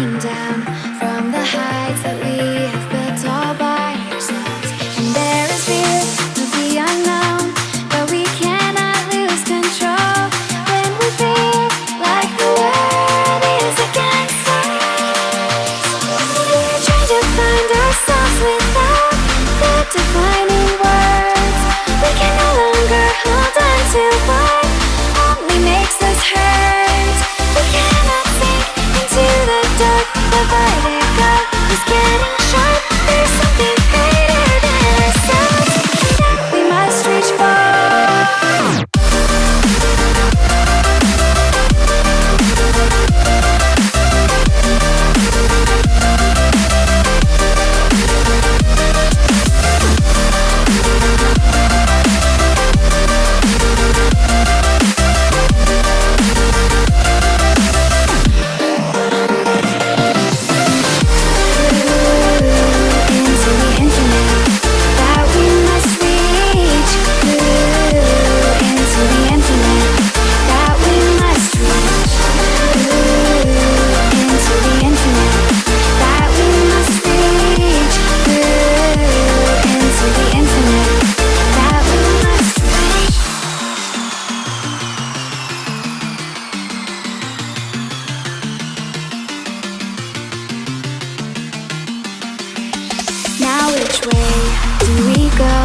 looking down from the heights that we have built all by ourselves. And there is fear of the unknown, but we cannot lose control when we feel like the world is against us. We're trying to find ourselves without the defining words. We can no longer hold on to what only makes us hurt. We cannot sink into the dark. The vertigo is getting sharp. There's something greater than ourselves that we must reach for. Now which way do we go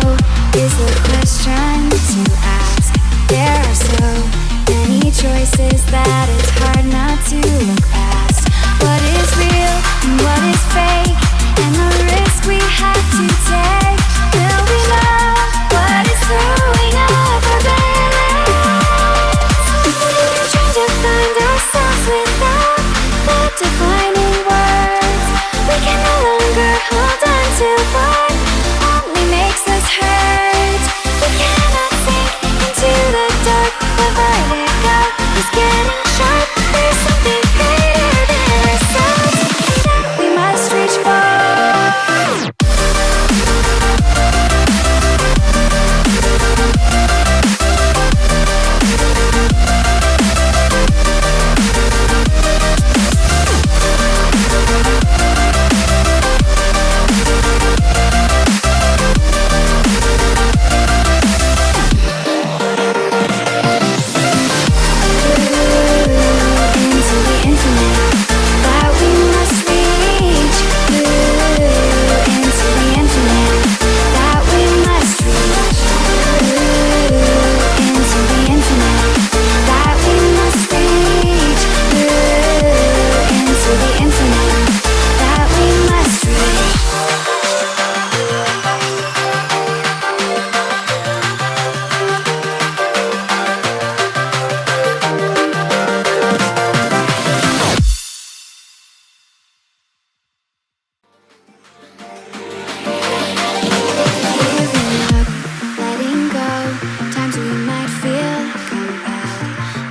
is the question to ask. There are so many choices that it's hard not to look past. What is real and what is fake, and the risk we have to take. Will we know what is throwing up our balance? We're trying to find ourselves without the defining words. We can no longer hold on to what only makes us hurt. We cannot sink into the dark. The vertigo is getting sharp. There's something greater than ourselves that we must reach for.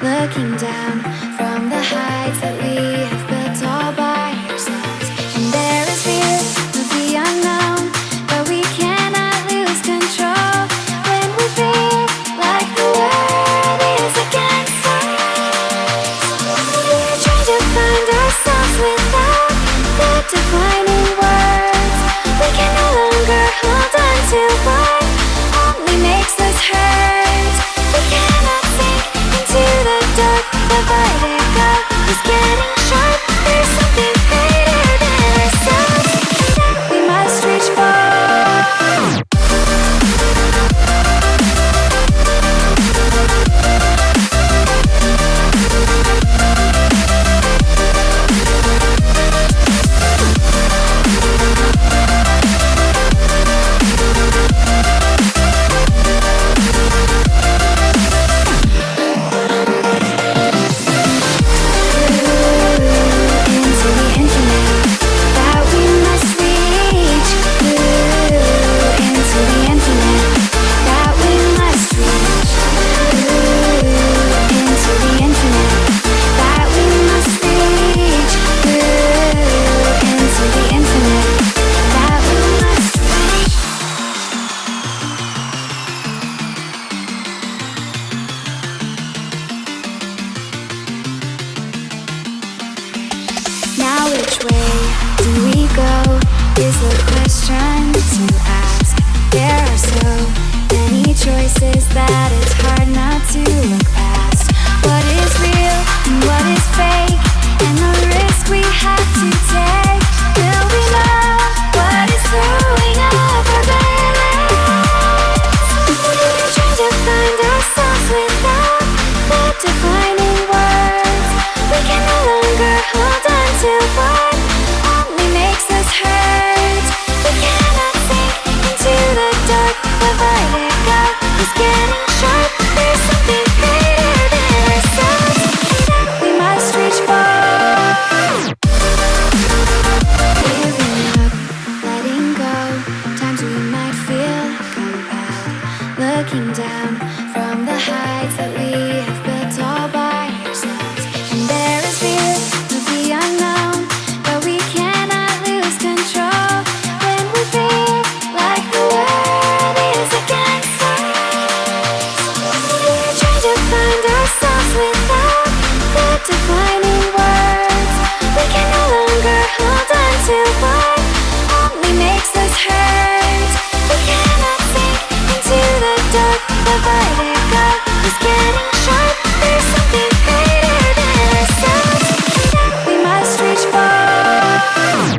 Looking down from the heights that we have built all by ourselves. And there is fear of the unknown, but we cannot lose control when we feel like the world is against us. We're trying to find ourselves without the defining words. We can no longer hold on to what only makes us hurt. We cannot sink into the dark. The go is the question to ask. There are so many choices that it's hard not to